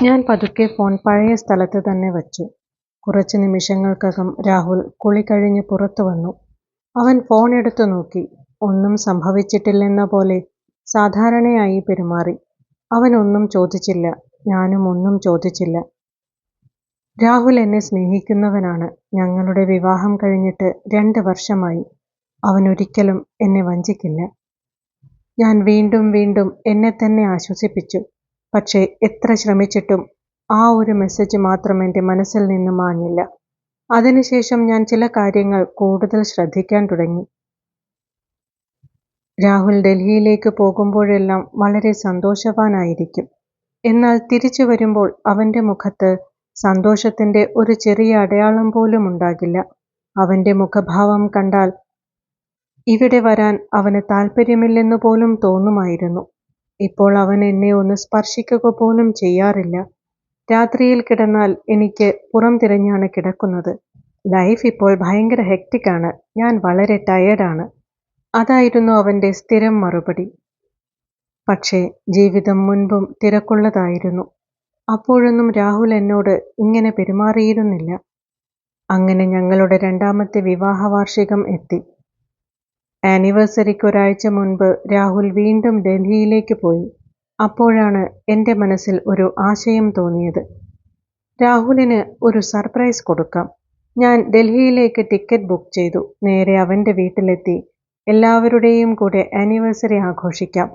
ഞാൻ പതുക്കെ ഫോൺ പഴയ സ്ഥലത്ത് തന്നെ വച്ചു. കുറച്ച് നിമിഷങ്ങൾക്കകം രാഹുൽ കുളി കഴിഞ്ഞ് പുറത്തു വന്നു. അവൻ ഫോൺ എടുത്തു നോക്കി. ഒന്നും സംഭവിച്ചിട്ടില്ലെന്ന പോലെ സാധാരണയായി പെരുമാറി. അവൻ ഒന്നും ചോദിച്ചില്ല. ഞാനും ഒന്നും ചോദിച്ചില്ല. രാഹുൽ എന്നെ സ്നേഹിക്കുന്നവനാണ്. ഞങ്ങളുടെ വിവാഹം കഴിഞ്ഞിട്ട് 2 വർഷമായി. അവൻ ഒരിക്കലും എന്നെ വഞ്ചിക്കില്ല. ഞാൻ വീണ്ടും വീണ്ടും എന്നെ തന്നെ ആശ്വസിപ്പിച്ചു. പക്ഷേ എത്ര ശ്രമിച്ചിട്ടും ആ ഒരു മെസ്സേജ് മാത്രം എൻ്റെ മനസ്സിൽ നിന്ന് മാഞ്ഞില്ല. അതിനുശേഷം ഞാൻ ചില കാര്യങ്ങൾ കൂടുതൽ ശ്രദ്ധിക്കാൻ തുടങ്ങി. രാഹുൽ ഡൽഹിയിലേക്ക് പോകുമ്പോഴെല്ലാം വളരെ സന്തോഷവാനായിരിക്കും. എന്നാൽ തിരിച്ചു വരുമ്പോൾ അവൻ്റെ മുഖത്ത് സന്തോഷത്തിൻ്റെ ഒരു ചെറിയ അടയാളം പോലും ഉണ്ടാകില്ല. അവൻ്റെ മുഖഭാവം കണ്ടാൽ ഇവിടെ വരാൻ അവന് താല്പര്യമില്ലെന്ന് പോലും തോന്നുമായിരുന്നു. ഇപ്പോൾ അവൻ എന്നെ ഒന്ന് സ്പർശിക്കുക പോലും ചെയ്യാറില്ല. രാത്രിയിൽ കിടന്നാൽ എനിക്ക് പുറം തിരിഞ്ഞാണ് കിടക്കുന്നത്. ലൈഫ് ഇപ്പോൾ ഭയങ്കര ഹെക്റ്റിക്കാണ്. ഞാൻ വളരെ ടയേർഡാണ്. അതായിരുന്നു അവൻ്റെ സ്ഥിരം മറുപടി. പക്ഷേ ജീവിതം മുൻപും തിരക്കുള്ളതായിരുന്നു. അപ്പോഴൊന്നും രാഹുൽ എന്നോട് ഇങ്ങനെ പെരുമാറിയിരുന്നില്ല. അങ്ങനെ ഞങ്ങളുടെ 2ാമത്തെ വിവാഹ വാർഷികം എത്തി. ആനിവേഴ്സറിക്ക് ഒരാഴ്ച മുൻപ് രാഹുൽ വീണ്ടും ഡൽഹിയിലേക്ക് പോയി. അപ്പോഴാണ് എൻ്റെ മനസ്സിൽ ഒരു ആശയം തോന്നിയത്. രാഹുലിന് ഒരു സർപ്രൈസ് കൊടുക്കാം. ഞാൻ ഡൽഹിയിലേക്ക് ടിക്കറ്റ് ബുക്ക് ചെയ്തു. നേരെ അവൻ്റെ വീട്ടിലെത്തി. എല്ലാവരുടെയും കൂടെ ആനിവേഴ്സറി ആഘോഷിക്കാം.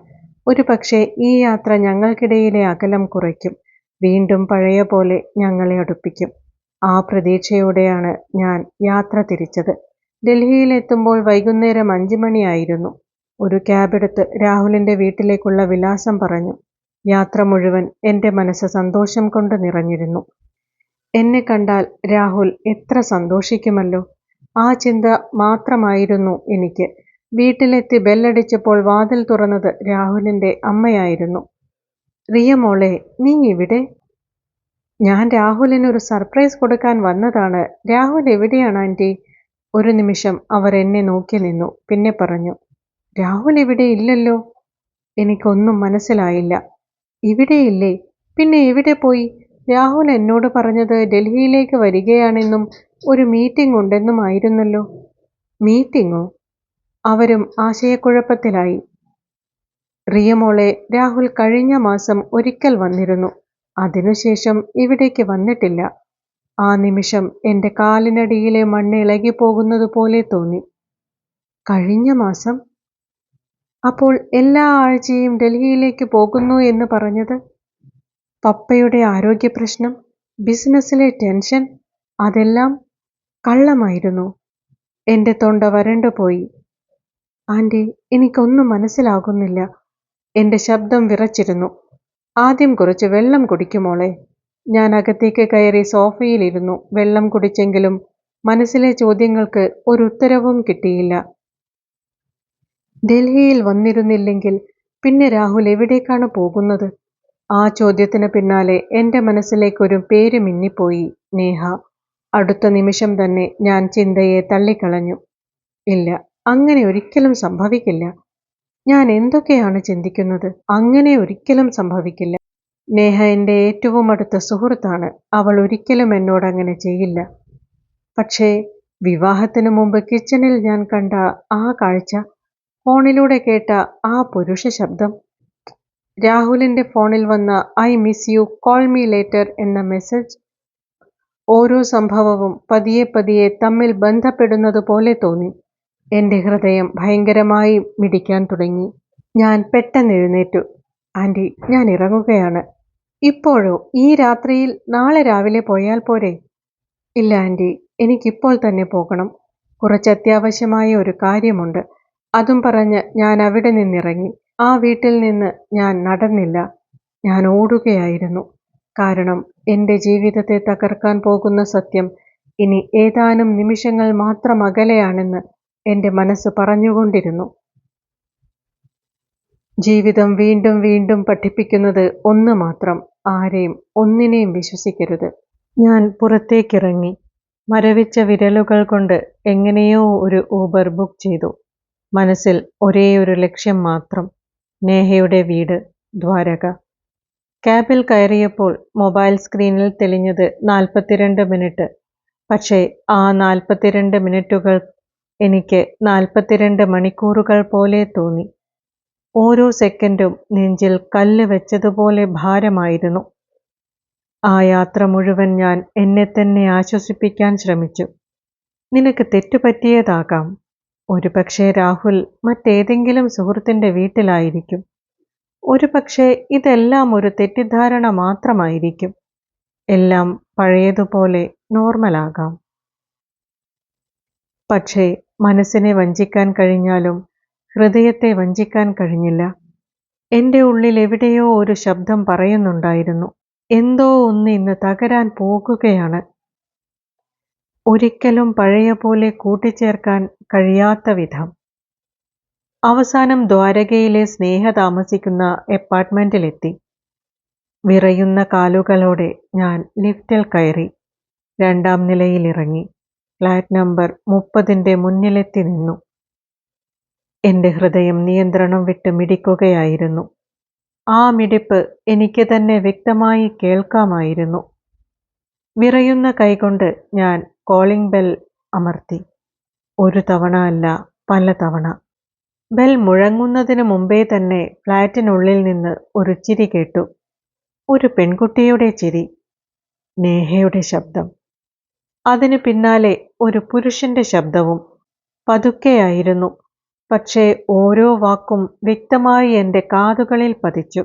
ഒരുപക്ഷേ ഈ യാത്ര ഞങ്ങൾക്കിടയിലെ അകലം കുറയ്ക്കും. വീണ്ടും പഴയ പോലെ ഞങ്ങളെ അടുപ്പിക്കും. ആ പ്രതീക്ഷയോടെയാണ് ഞാൻ യാത്ര തിരിച്ചത്. ഡൽഹിയിലെത്തുമ്പോൾ വൈകുന്നേരം 5 മണിയായിരുന്നു. ഒരു ക്യാബെടുത്ത് രാഹുലിൻ്റെ വീട്ടിലേക്കുള്ള വിലാസം പറഞ്ഞു. യാത്ര മുഴുവൻ എൻ്റെ മനസ്സ് സന്തോഷം കൊണ്ട് നിറഞ്ഞിരുന്നു. എന്നെ കണ്ടാൽ രാഹുൽ എത്ര സന്തോഷിക്കുമല്ലോ. ആ ചിന്ത മാത്രമായിരുന്നു എനിക്ക്. വീട്ടിലെത്തി ബെല്ലടിച്ചപ്പോൾ വാതിൽ തുറന്നത് രാഹുലിൻ്റെ അമ്മയായിരുന്നു. "റിയ മോളെ, നീ ഇവിടെ?" "ഞാൻ രാഹുലിന് ഒരു സർപ്രൈസ് കൊടുക്കാൻ വന്നതാണ്. രാഹുൽ എവിടെയാണ് ആൻറ്റി?" ഒരു നിമിഷം അവർ എന്നെ നോക്കി നിന്നു. പിന്നെ പറഞ്ഞു, "രാഹുൽ ഇവിടെ ഇല്ലല്ലോ." എനിക്കൊന്നും മനസ്സിലായില്ല. "ഇവിടെയില്ലേ? പിന്നെ എവിടെ പോയി? രാഹുൽ എന്നോട് പറഞ്ഞത് ഡൽഹിയിലേക്ക് വരികയാണെന്നും ഒരു മീറ്റിംഗ് ഉണ്ടെന്നുമായിരുന്നല്ലോ." "മീറ്റിംഗോ?" അവരും ആശയക്കുഴപ്പത്തിലായി. "റിയ മോളെ, രാഹുൽ കഴിഞ്ഞ മാസം ഒരിക്കൽ വന്നിരുന്നു. അതിനുശേഷം ഇവിടേക്ക് വന്നിട്ടില്ല." ആ നിമിഷം എൻ്റെ കാലിനടിയിലെ മണ്ണ് ഇളകിപ്പോകുന്നത് പോലെ തോന്നി. "കഴിഞ്ഞ മാസം? അപ്പോൾ എല്ലാ ആഴ്ചയും ഡൽഹിയിലേക്ക് പോകുന്നു എന്ന് പറഞ്ഞത്?" പപ്പയുടെ ആരോഗ്യപ്രശ്നം, ബിസിനസ്സിലെ ടെൻഷൻ, അതെല്ലാം കള്ളമായിരുന്നു. എൻ്റെ തൊണ്ട വരണ്ടുപോയി. "ആൻറ്റി, എനിക്കൊന്നും മനസ്സിലാകുന്നില്ല." എൻ്റെ ശബ്ദം വിറച്ചിരുന്നു. "ആദ്യം കുറച്ച് വെള്ളം കുടിക്കുമോളെ." ഞാൻ അകത്തേക്ക് കയറി സോഫയിലിരുന്നു. വെള്ളം കുടിച്ചെങ്കിലും മനസ്സിലെ ചോദ്യങ്ങൾക്ക് ഒരു ഉത്തരവും കിട്ടിയില്ല. ഡൽഹിയിൽ വന്നിരുന്നില്ലെങ്കിൽ പിന്നെ രാഹുൽ എവിടേക്കാണ് പോകുന്നത്? ആ ചോദ്യത്തിന് പിന്നാലെ എൻ്റെ മനസ്സിലേക്കൊരു പേര് മിന്നിപ്പോയി: നേഹ. അടുത്ത നിമിഷം തന്നെ ഞാൻ ചിന്തയെ തള്ളിക്കളഞ്ഞു. ഇല്ല, അങ്ങനെ ഒരിക്കലും സംഭവിക്കില്ല. ഞാൻ എന്തൊക്കെയാണ് ചിന്തിക്കുന്നത്? അങ്ങനെ ഒരിക്കലും സംഭവിക്കില്ല. നേഹ എൻ്റെ ഏറ്റവും അടുത്ത സുഹൃത്താണ്. അവൾ ഒരിക്കലും എന്നോട് അങ്ങനെ ചെയ്യില്ല. പക്ഷേ വിവാഹത്തിനു മുമ്പ് കിച്ചണിൽ ഞാൻ കണ്ട ആ കാഴ്ച, ഫോണിലൂടെ കേട്ട ആ പുരുഷ ശബ്ദം, രാഹുലിൻ്റെ ഫോണിൽ വന്ന "I miss you, call me later" എന്ന മെസ്സേജ്, ഓരോ സംഭവവും പതിയെ പതിയെ തമ്മിൽ ബന്ധപ്പെടുന്നത് പോലെ തോന്നി. എൻ്റെ ഹൃദയം ഭയങ്കരമായി മിടിക്കാൻ തുടങ്ങി. ഞാൻ പെട്ടെന്ന് എഴുന്നേറ്റു. "ആൻറ്റി, ഞാൻ ഇറങ്ങുകയാണ്." "ഇപ്പോഴോ? ഈ രാത്രിയിൽ? നാളെ രാവിലെ പോയാൽ പോരെ?" "ഇല്ല ആൻറ്റി, എനിക്കിപ്പോൾ തന്നെ പോകണം. കുറച്ച് അത്യാവശ്യമായ ഒരു കാര്യമുണ്ട്." അതും പറഞ്ഞ് ഞാൻ അവിടെ നിന്നിറങ്ങി. ആ വീട്ടിൽ നിന്ന് ഞാൻ നടന്നില്ല, ഞാൻ ഓടുകയായിരുന്നു. കാരണം എൻ്റെ ജീവിതത്തെ തകർക്കാൻ പോകുന്ന സത്യം ഇനി ഏതാനും നിമിഷങ്ങൾ മാത്രം അകലെയാണെന്ന് എൻ്റെ മനസ്സ് പറഞ്ഞുകൊണ്ടിരുന്നു. ജീവിതം വീണ്ടും വീണ്ടും പഠിപ്പിക്കുന്നത് ഒന്ന് മാത്രം: ആരെയും ഒന്നിനെയും വിശ്വസിക്കരുത്. ഞാൻ പുറത്തേക്കിറങ്ങി. മരവിച്ച വിരലുകൾ കൊണ്ട് എങ്ങനെയോ ഒരു ഊബർ ബുക്ക് ചെയ്തു. മനസ്സിൽ ഒരേയൊരു ലക്ഷ്യം മാത്രം: നേഹയുടെ വീട്, ദ്വാരക. ക്യാബിൽ കയറിയപ്പോൾ മൊബൈൽ സ്ക്രീനിൽ തെളിഞ്ഞത് 42 മിനിറ്റ്. പക്ഷേ ആ 42 മിനിറ്റുകൾ എനിക്ക് 42 മണിക്കൂറുകൾ പോലെ തോന്നി. ഓരോ സെക്കൻഡും നെഞ്ചിൽ കല്ല് വെച്ചതുപോലെ ഭാരമായിരുന്നു. ആ യാത്ര മുഴുവൻ ഞാൻ എന്നെത്തന്നെ ആശ്വസിപ്പിക്കാൻ ശ്രമിച്ചു. നിനക്ക് തെറ്റുപറ്റിയതാകാം. ഒരുപക്ഷേ രാഹുൽ മറ്റേതെങ്കിലും സുഹൃത്തിൻ്റെ വീട്ടിലായിരിക്കും. ഒരുപക്ഷേ ഇതെല്ലാം ഒരു തെറ്റിദ്ധാരണ മാത്രമായിരിക്കും. എല്ലാം പഴയതുപോലെ നോർമലാകാം. പക്ഷേ മനസ്സിനെ വഞ്ചിക്കാൻ കഴിഞ്ഞാലും ഹൃദയത്തെ വഞ്ചിക്കാൻ കഴിഞ്ഞില്ല. എൻ്റെ ഉള്ളിൽ എവിടെയോ ഒരു ശബ്ദം പറയുന്നുണ്ടായിരുന്നു, എന്തോ ഒന്ന് ഇന്ന് തകരാൻ പോകുകയാണ്. ഒരിക്കലും പഴയ പോലെ കൂട്ടിച്ചേർക്കാൻ കഴിയാത്ത വിധം. അവസാനം ദ്വാരകയിലെ സ്നേഹ താമസിക്കുന്ന അപ്പാർട്ട്മെന്റിലെത്തി. വിറയുന്ന കാലുകളോടെ ഞാൻ ലിഫ്റ്റിൽ കയറി. 2ാം നിലയിൽ ഇറങ്ങി. ഫ്ലാറ്റ് നമ്പർ 30ന്റെ മുന്നിലെത്തി നിന്നു. എൻ്റെ ഹൃദയം നിയന്ത്രണം വിട്ട് മിടിക്കുകയായിരുന്നു. ആ മിടിപ്പ് എനിക്ക് തന്നെ വ്യക്തമായി കേൾക്കാമായിരുന്നു. വിറയുന്ന കൈകൊണ്ട് ഞാൻ കോളിംഗ് ബെൽ അമർത്തി. ഒരു തവണ അല്ല, പല തവണ. ബെൽ മുഴങ്ങുന്നതിന് മുമ്പേ തന്നെ ഫ്ലാറ്റിനുള്ളിൽ നിന്ന് ഒരു ചിരി കേട്ടു. ഒരു പെൺകുട്ടിയുടെ ചിരി. നേഹയുടെ ശബ്ദം. അതിന് പിന്നാലെ ഒരു പുരുഷന്റെ ശബ്ദവും. പതുക്കെയായിരുന്നു, പക്ഷേ ഓരോ വാക്കും വ്യക്തമായി എൻ്റെ കാതുകളിൽ പതിച്ചു.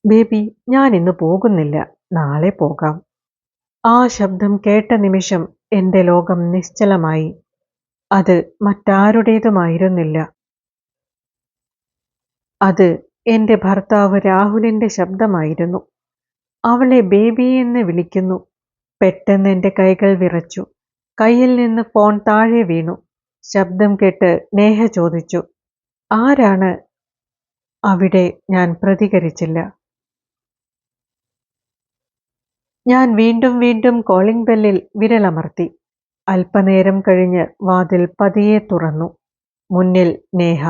ബേബി, ഞാൻ ഇന്ന് പോകുന്നില്ല, നാളെ പോകാം. ആ ശബ്ദം കേട്ട നിമിഷം എൻ്റെ ലോകം നിശ്ചലമായി. അത് മറ്റാരുടേതുമായിരുന്നില്ല. അത് എൻ്റെ ഭർത്താവ് രാഹുലിൻ്റെ ശബ്ദമായിരുന്നു. അവളെ ബേബി എന്ന് വിളിക്കുന്നു. പെട്ടെന്ന് എൻ്റെ കൈകൾ വിറച്ചു. കയ്യിൽ നിന്ന് ഫോൺ താഴെ വീണു. ശബ്ദം കേട്ട് നേഹ ചോദിച്ചു, ആരാണ് അവിടെ? ഞാൻ പ്രതികരിച്ചില്ല. ഞാൻ വീണ്ടും വീണ്ടും കോളിംഗ് ബെല്ലിൽ വിരലമർത്തി. അല്പനേരം കഴിഞ്ഞ് വാതിൽ പതിയെ തുറന്നു. മുന്നിൽ നേഹ.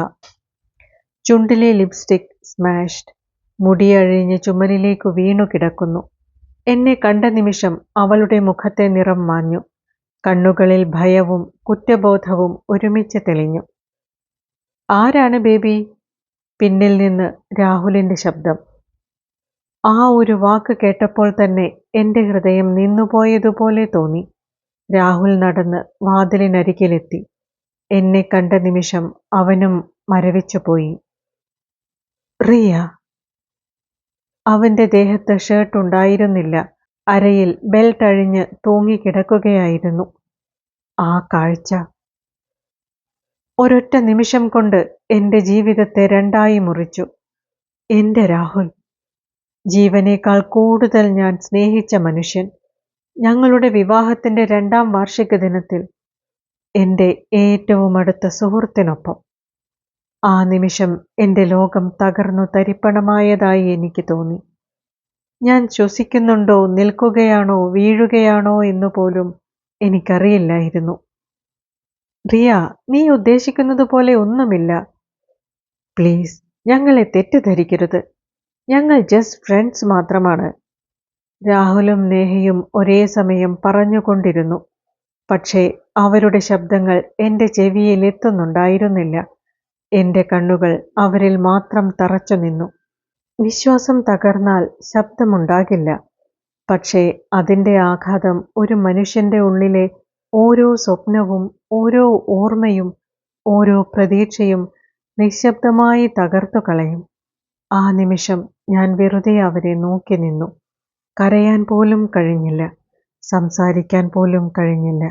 ചുണ്ടിലെ ലിപ്സ്റ്റിക് സ്മാഷ്ഡ്. മുടിയഴിഞ്ഞ് ചുമലിലേക്ക് വീണു കിടക്കുന്നു. എന്നെ കണ്ട നിമിഷം അവളുടെ മുഖത്തെ നിറം മാഞ്ഞു. കണ്ണുകളിൽ ഭയവും കുറ്റബോധവും ഒരുമിച്ച് തെളിഞ്ഞു. ആരാണ് ബേബി? പിന്നിൽ നിന്ന് രാഹുലിൻ്റെ ശബ്ദം. ആ ഒരു വാക്ക് കേട്ടപ്പോൾ തന്നെ എൻ്റെ ഹൃദയം നിന്നുപോയതുപോലെ തോന്നി. രാഹുൽ നടന്ന് വാതിലിനരികിലെത്തി. എന്നെ കണ്ട നിമിഷം അവനും മരവിച്ചുപോയി. റിയ. അവൻ്റെ ദേഹത്ത് ഷർട്ട് ഉണ്ടായിരുന്നില്ല. അരയിൽ ബെൽറ്റ് അഴിഞ്ഞ് തൂങ്ങിക്കിടക്കുകയായിരുന്നു. ആ കാഴ്ച ഒരൊറ്റ നിമിഷം കൊണ്ട് എൻ്റെ ജീവിതത്തെ രണ്ടായി മുറിച്ചു. എൻ്റെ രാഹുൽ, ജീവനേക്കാൾ കൂടുതൽ ഞാൻ സ്നേഹിച്ച മനുഷ്യൻ, ഞങ്ങളുടെ വിവാഹത്തിൻ്റെ 2ാം വാർഷിക ദിനത്തിൽ എൻ്റെ ഏറ്റവും അടുത്ത സുഹൃത്തിനൊപ്പം. ആ നിമിഷം എൻ്റെ ലോകം തകർന്നു തരിപ്പണമായതായി എനിക്ക് തോന്നി. ഞാൻ ശ്വസിക്കുന്നുണ്ടോ, നിൽക്കുകയാണോ, വീഴുകയാണോ എന്നുപോലും എനിക്കറിയില്ലായിരുന്നു. റിയ, നീ ഉദ്ദേശിക്കുന്നത് പോലെ ഒന്നുമില്ല. പ്ലീസ്, ഞങ്ങളെ തെറ്റിദ്ധരിക്കരുത്. ഞങ്ങൾ ജസ്റ്റ് ഫ്രണ്ട്സ് മാത്രമാണ്. രാഹുലും നേഹയും ഒരേ സമയം പറഞ്ഞുകൊണ്ടിരുന്നു. പക്ഷേ അവരുടെ ശബ്ദങ്ങൾ എൻ്റെ ചെവിയിൽ എത്തുന്നുണ്ടായിരുന്നില്ല. എൻ്റെ കണ്ണുകൾ അവരിൽ മാത്രം തറച്ചു നിന്നു. വിശ്വാസം തകർന്നാൽ ശബ്ദമുണ്ടാകില്ല. പക്ഷേ അതിൻ്റെ ആഘാതം ഒരു മനുഷ്യൻ്റെ ഉള്ളിലെ ഓരോ സ്വപ്നവും, ഓരോ ഓർമ്മയും, ഓരോ പ്രതീക്ഷയും നിശബ്ദമായി തകർത്തു കളയും. ആ നിമിഷം ഞാൻ വെറുതെ അവരെ നോക്കി നിന്നു. കരയാൻ പോലും കഴിഞ്ഞില്ല, സംസാരിക്കാൻ പോലും കഴിഞ്ഞില്ല.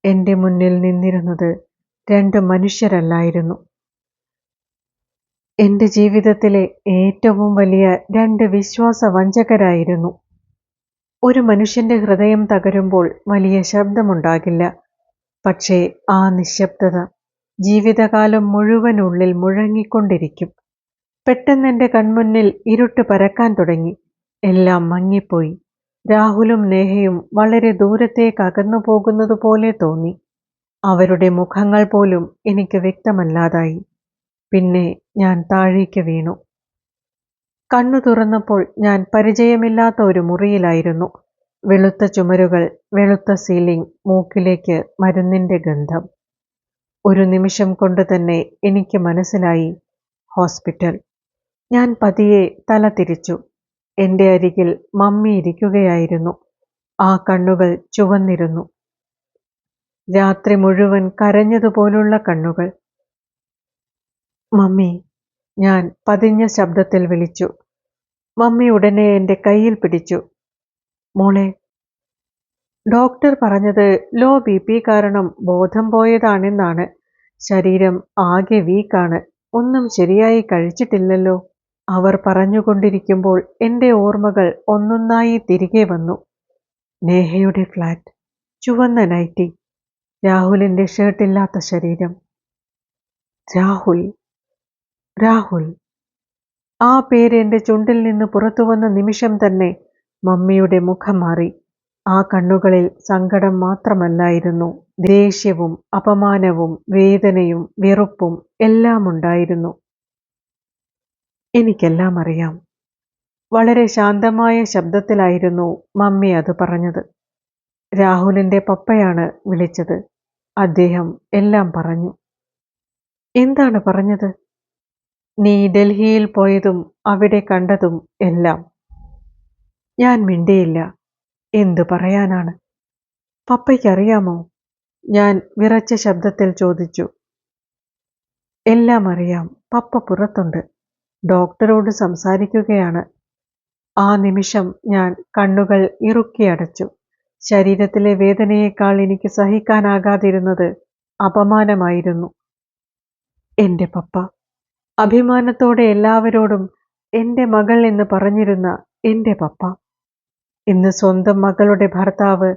എൻ്റെ മുന്നിൽ നിന്നിരുന്നത് 2 മനുഷ്യരല്ലായിരുന്നു. എൻ്റെ ജീവിതത്തിലെ ഏറ്റവും വലിയ 2 വിശ്വാസവഞ്ചകരായിരുന്നു. ഒരു മനുഷ്യൻ്റെ ഹൃദയം തകരുമ്പോൾ വലിയ ശബ്ദമുണ്ടാകില്ല. പക്ഷേ ആ നിശബ്ദത ജീവിതകാലം മുഴുവൻ ഉള്ളിൽ മുഴങ്ങിക്കൊണ്ടിരിക്കും. പെട്ടെന്ന് എൻ്റെ കൺമുന്നിൽ ഇരുട്ട് പരക്കാൻ തുടങ്ങി. എല്ലാം മങ്ങിപ്പോയി. രാഹുലും നേഹയും വളരെ ദൂരത്തേക്ക് അകന്നു പോകുന്നതുപോലെ തോന്നി. അവരുടെ മുഖങ്ങൾ പോലും എനിക്ക് വ്യക്തമല്ലാതായി. പിന്നെ ഞാൻ താഴേക്ക് വീണു. കണ്ണു തുറന്നപ്പോൾ ഞാൻ പരിചയമില്ലാത്ത ഒരു മുറിയിലായിരുന്നു. വെളുത്ത ചുമരുകൾ, വെളുത്ത സീലിംഗ്, മൂക്കിലേക്ക് മരുന്നിന്റെ ഗന്ധം. ഒരു നിമിഷം കൊണ്ട് തന്നെ എനിക്ക് മനസ്സിലായി, ഹോസ്പിറ്റൽ. ഞാൻ പതിയെ തല തിരിച്ചു. എന്റെ അരികിൽ മമ്മി ഇരിക്കുകയായിരുന്നു. ആ കണ്ണുകൾ ചുവന്നിരുന്നു. രാത്രി മുഴുവൻ കരഞ്ഞതുപോലുള്ള കണ്ണുകൾ. മമ്മി, ഞാൻ പതിഞ്ഞ ശബ്ദത്തിൽ വിളിച്ചു. മമ്മി ഉടനെ എന്റെ കയ്യിൽ പിടിച്ചു. മോളെ, ഡോക്ടർ പറഞ്ഞത് ലോ BP കാരണം ബോധം പോയതാണെന്നാണ്. ശരീരം ആകെ വീക്കാണ്. ഒന്നും ശരിയായി കഴിച്ചിട്ടില്ലല്ലോ. അവർ പറഞ്ഞുകൊണ്ടിരിക്കുമ്പോൾ എന്റെ ഓർമ്മകൾ ഒന്നൊന്നായി തിരികെ വന്നു. നേഹയുടെ ഫ്ലാറ്റ്, ചുവന്ന നൈറ്റി, രാഹുലിന്റെ ഷർട്ടില്ലാത്ത ശരീരം. രാഹുൽ, രാഹുൽ. ആ പേര് എന്റെ ചുണ്ടിൽ നിന്ന് പുറത്തു വന്ന നിമിഷം തന്നെ മമ്മിയുടെ മുഖം മാറി. ആ കണ്ണുകളിൽ സങ്കടം മാത്രമല്ലായിരുന്നു, ദേഷ്യവും അപമാനവും വേദനയും വെറുപ്പും എല്ലാം ഉണ്ടായിരുന്നു. എനിക്കെല്ലാം അറിയാം. വളരെ ശാന്തമായ ശബ്ദത്തിലായിരുന്നു മമ്മി അത് പറഞ്ഞത്. രാഹുലിന്റെ പപ്പയാണ് വിളിച്ചത്. അദ്ദേഹം എല്ലാം പറഞ്ഞു. എന്താണ് പറഞ്ഞത്? നീ ഡൽഹിയിൽ പോയതും അവിടെ കണ്ടതും എല്ലാം. ഞാൻ മിണ്ടിയില്ല. എന്തു പറയാനാണ്? പപ്പയ്ക്കറിയാമോ? ഞാൻ വിറച്ച ശബ്ദത്തിൽ ചോദിച്ചു. എല്ലാം അറിയാം. പപ്പ പുറത്തുണ്ട്. ഡോക്ടറോട് സംസാരിക്കുകയാണ്. ആ നിമിഷം ഞാൻ കണ്ണുകൾ ഇറുക്കിയടച്ചു. ശരീരത്തിലെ വേദനയേക്കാൾ എനിക്ക് സഹിക്കാനാകാതിരുന്നത് അപമാനമായിരുന്നു. എന്റെ പപ്പ, അഭിമാനത്തോടെ എല്ലാവരോടും എന്റെ മകൾ എന്ന് പറഞ്ഞിരുന്ന എന്റെ പപ്പ, ഇന്ന് സ്വന്തം മകളുടെ ഭർത്താവ്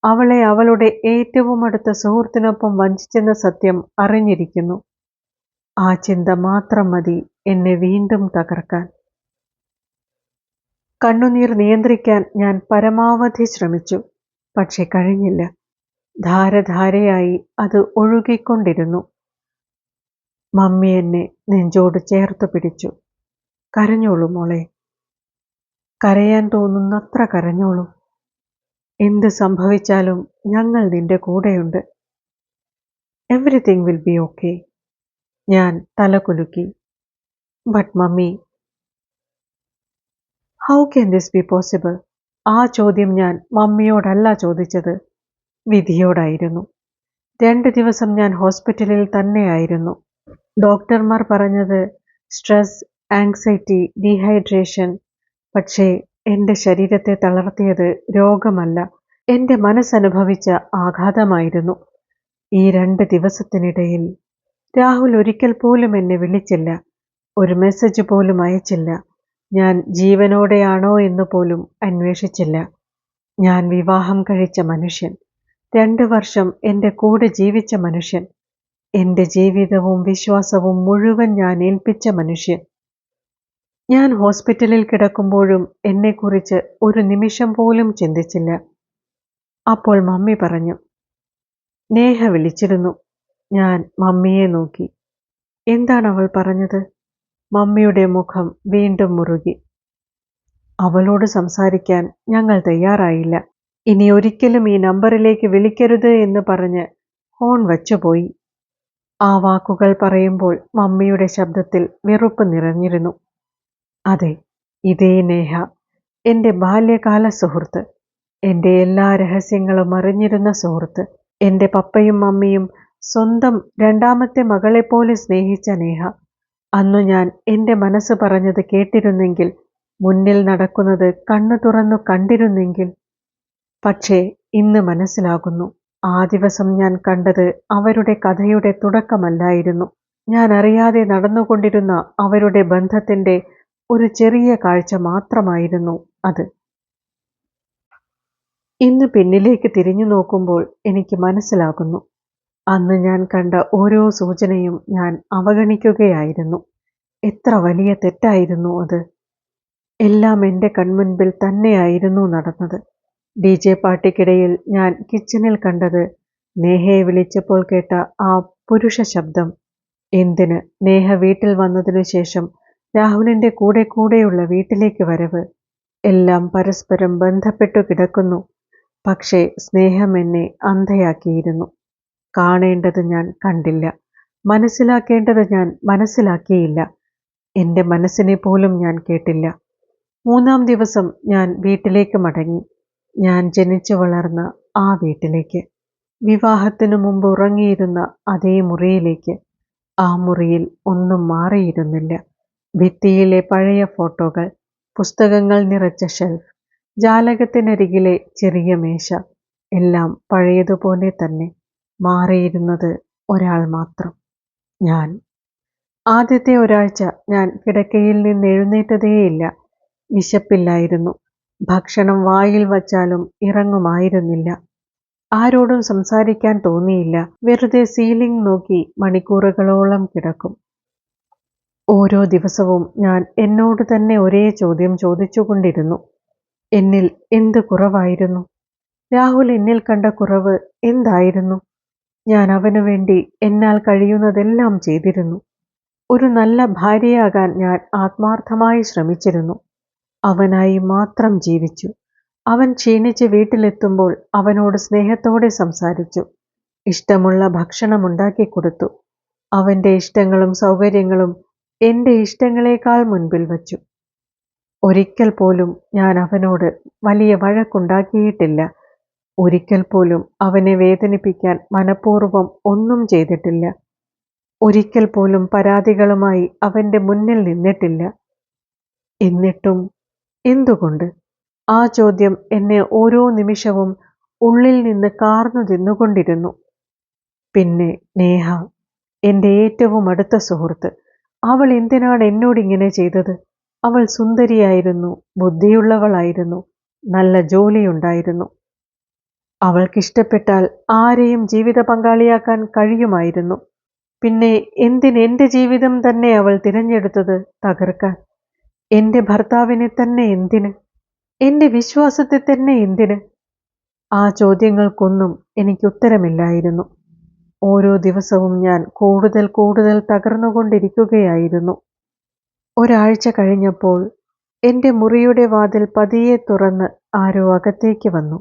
അവളെ അവളുടെ ഏറ്റവും അടുത്ത സുഹൃത്തിനൊപ്പം വഞ്ചിച്ചെന്ന സത്യം അറിഞ്ഞിരിക്കുന്നു. ആ ചിന്ത മാത്രം മതി എന്നെ വീണ്ടും തകർക്കാൻ. കണ്ണുനീർ നിയന്ത്രിക്കാൻ ഞാൻ പരമാവധി ശ്രമിച്ചു. പക്ഷെ കഴിഞ്ഞില്ല. ധാരധാരയായി അത് ഒഴുകിക്കൊണ്ടിരുന്നു. മമ്മി എന്നെ നെഞ്ചോട് ചേർത്ത് പിടിച്ചു. കരഞ്ഞോളൂ മോളെ, കരയാൻ തോന്നുന്നത്ര കരഞ്ഞോളൂ. എന്ത് സംഭവിച്ചാലും ഞങ്ങൾ നിന്റെ കൂടെയുണ്ട്. Everything will be okay. ഞാൻ തല കുലുക്കി. But mummy, how can this be possible? ആ ചോദ്യം ഞാൻ മമ്മിയോടല്ല ചോദിച്ചത്, വിധിയോടായിരുന്നു. 2 ദിവസം ഞാൻ ഹോസ്പിറ്റലിൽ തന്നെയായിരുന്നു. ഡോക്ടർമാർ പറഞ്ഞത് സ്ട്രെസ്, ആങ്സൈറ്റി, ഡീഹൈഡ്രേഷൻ. പക്ഷേ എന്റെ ശരീരത്തെ തളർത്തിയത് രോഗമല്ല, എന്റെ മനസ്സനുഭവിച്ച ആഘാതമായിരുന്നു. ഈ 2 ദിവസത്തിനിടയിൽ രാഹുൽ ഒരിക്കൽ പോലും എന്നെ വിളിച്ചില്ല. ഒരു മെസ്സേജ് പോലും അയച്ചില്ല. ഞാൻ ജീവനോടെയാണോ എന്ന് പോലും അന്വേഷിച്ചില്ല. ഞാൻ വിവാഹം കഴിച്ച മനുഷ്യൻ, 2 വർഷം എന്റെ കൂടെ ജീവിച്ച മനുഷ്യൻ, എന്റെ ജീവിതവും വിശ്വാസവും മുഴുവൻ ഞാൻ ഏൽപ്പിച്ച മനുഷ്യൻ. ഞാൻ ഹോസ്പിറ്റലിൽ കിടക്കുമ്പോഴും എന്നെക്കുറിച്ച് ഒരു നിമിഷം പോലും ചിന്തിച്ചില്ല. അപ്പോൾ മമ്മി പറഞ്ഞു. നേഹ വിളിച്ചിരുന്നു. ഞാൻ മമ്മിയെ നോക്കി. എന്താണ് അവൾ പറഞ്ഞത്? മമ്മിയുടെ മുഖം വീണ്ടും മുറുകി. അവളോട് സംസാരിക്കാൻ ഞങ്ങൾ തയ്യാറായില്ല. ഇനി ഒരിക്കലും ഈ നമ്പറിലേക്ക് വിളിക്കരുത് എന്ന് പറഞ്ഞ് ഫോൺ വച്ചുപോയി. ആ വാക്കുകൾ പറയുമ്പോൾ മമ്മിയുടെ ശബ്ദത്തിൽ വെറുപ്പ് നിറഞ്ഞിരുന്നു. അതെ, ഇതേ നേഹ, എന്റെ ബാല്യകാല സുഹൃത്ത്, എന്റെ എല്ലാ രഹസ്യങ്ങളും അറിഞ്ഞിരുന്ന സുഹൃത്ത്, എന്റെ പപ്പയും മമ്മിയും സ്വന്തം 2ാമത്തെ മകളെപ്പോലെ സ്നേഹിച്ച നേഹ. അന്നു ഞാൻ എന്റെ മനസ്സ് പറഞ്ഞത് കേട്ടിരുന്നെങ്കിൽ, മുന്നിൽ നടക്കുന്നത് കണ്ണു തുറന്നു കണ്ടിരുന്നെങ്കിൽ. പക്ഷേ ഇന്ന് മനസ്സിലാകുന്നു, ആ ദിവസം ഞാൻ കണ്ടത് അവരുടെ കഥയുടെ തുടക്കമല്ലായിരുന്നു. ഞാൻ അറിയാതെ നടന്നുകൊണ്ടിരുന്ന അവരുടെ ബന്ധത്തിന്റെ ഒരു ചെറിയ കാഴ്ച മാത്രമായിരുന്നു അത്. ഇന്ന് പിന്നിലേക്ക് തിരിഞ്ഞു നോക്കുമ്പോൾ എനിക്ക് മനസ്സിലാകുന്നു, അന്ന് ഞാൻ കണ്ട ഓരോ സൂചനയും ഞാൻ അവഗണിക്കുകയായിരുന്നു. എത്ര വലിയ തെറ്റായിരുന്നു അത്. എല്ലാം എൻ്റെ കൺമുൻപിൽ തന്നെയായിരുന്നു നടന്നത്. DJ പാർട്ടിക്കിടയിൽ ഞാൻ കിച്ചണിൽ കണ്ടത്, നേഹയെ വിളിച്ചപ്പോൾ കേട്ട ആ പുരുഷ ശബ്ദം. എന്തിന് നേഹ വീട്ടിൽ വന്നതിനു ശേഷം രാഹുലിന്റെ കൂടെയുള്ള വീട്ടിലേക്ക് വരവ്, എല്ലാം പരസ്പരം ബന്ധപ്പെട്ടു കിടക്കുന്നു. പക്ഷേ സ്നേഹം എന്നെ അന്ധയാക്കിയിരുന്നു. കാണേണ്ടത് ഞാൻ കണ്ടില്ല, മനസ്സിലാക്കേണ്ടത് ഞാൻ മനസ്സിലാക്കിയില്ല. എൻ്റെ മനസ്സിനെ പോലും ഞാൻ കേട്ടില്ല. 3-ാം ദിവസം ഞാൻ വീട്ടിലേക്ക് മടങ്ങി. ഞാൻ ജനിച്ചു വളർന്ന ആ വീട്ടിലേക്ക്, വിവാഹത്തിനു മുമ്പ് ഉറങ്ങിയിരുന്ന അതേ മുറിയിലേക്ക്. ആ മുറിയിൽ ഒന്നും മാറിയിരുന്നില്ല. ഭിത്തിയിലെ പഴയ ഫോട്ടോകൾ, പുസ്തകങ്ങൾ നിറച്ച ഷെൽഫ്, ജാലകത്തിനരികിലെ ചെറിയ മേശ, എല്ലാം പഴയതുപോലെ തന്നെ. മാറിയിരുന്നത് ഒരാൾ മാത്രം, ഞാൻ. ആദ്യത്തെ ഒരാഴ്ച ഞാൻ കിടക്കയിൽ നിന്ന് എഴുന്നേറ്റതേയില്ല. വിശപ്പില്ലായിരുന്നു. ഭക്ഷണം വായിൽ വച്ചാലും ഇറങ്ങുമായിരുന്നില്ല. ആരോടും സംസാരിക്കാൻ തോന്നിയില്ല. വെറുതെ സീലിംഗ് നോക്കി മണിക്കൂറുകളോളം കിടക്കും. ഓരോ ദിവസവും ഞാൻ എന്നോട് തന്നെ ഒരേ ചോദ്യം ചോദിച്ചുകൊണ്ടിരുന്നു. എന്നിൽ എന്ത് കുറവായിരുന്നു? രാഹുൽ എന്നിൽ കണ്ട കുറവ് എന്തായിരുന്നു? ഞാൻ അവനു വേണ്ടി എന്നാൽ കഴിയുന്നതെല്ലാം ചെയ്തിരുന്നു. ഒരു നല്ല ഭാര്യയാകാൻ ഞാൻ ആത്മാർത്ഥമായി ശ്രമിച്ചിരുന്നു. അവനായി മാത്രം ജീവിച്ചു. അവൻ ക്ഷീണിച്ച് വീട്ടിലെത്തുമ്പോൾ അവനോട് സ്നേഹത്തോടെ സംസാരിച്ചു. ഇഷ്ടമുള്ള ഭക്ഷണം ഉണ്ടാക്കിക്കൊടുത്തു. അവൻ്റെ ഇഷ്ടങ്ങളും സൗകര്യങ്ങളും എൻ്റെ ഇഷ്ടങ്ങളെക്കാൾ മുൻപിൽ വച്ചു. ഒരിക്കൽ പോലും ഞാൻ അവനോട് വലിയ വഴക്കുണ്ടാക്കിയിട്ടില്ല. ഒരിക്കൽ പോലും അവനെ വേദനിപ്പിക്കാൻ മനഃപൂർവ്വം ഒന്നും ചെയ്തിട്ടില്ല. ഒരിക്കൽ പോലും പരാതികളുമായി അവൻ്റെ മുന്നിൽ നിന്നിട്ടില്ല. എന്നിട്ടും എന്തുകൊണ്ട്? ആ ചോദ്യം എന്നെ ഓരോ നിമിഷവും ഉള്ളിൽ നിന്ന് കാർന്നു തിന്നുകൊണ്ടിരുന്നു. പിന്നെ നേഹ, എൻ്റെ ഏറ്റവും അടുത്ത സുഹൃത്ത്. അവൾ എന്തിനാണ് എന്നോടിങ്ങനെ ചെയ്തത്? അവൾ സുന്ദരിയായിരുന്നു, ബുദ്ധിയുള്ളവളായിരുന്നു, നല്ല ജോലിയുണ്ടായിരുന്നു. അവൾക്കിഷ്ടപ്പെട്ടാൽ ആരെയും ജീവിത പങ്കാളിയാക്കാൻ കഴിയുമായിരുന്നു. പിന്നെ എൻ്റെ ജീവിതം തന്നെ അവൾ തിരഞ്ഞെടുത്തത് തകർക്കാൻ? എൻ്റെ ഭർത്താവിനെ തന്നെ എന്തിന്? എൻ്റെ വിശ്വാസത്തെ തന്നെ എന്തിന്? ആ ചോദ്യങ്ങൾക്കൊന്നും എനിക്ക് ഉത്തരമില്ലായിരുന്നു. ഓരോ ദിവസവും ഞാൻ കൂടുതൽ തകർന്നുകൊണ്ടിരിക്കുകയായിരുന്നു. ഒരാഴ്ച കഴിഞ്ഞപ്പോൾ എൻ്റെ മുറിയുടെ വാതിൽ പതിയെ തുറന്ന് ആരോ അകത്തേക്ക് വന്നു.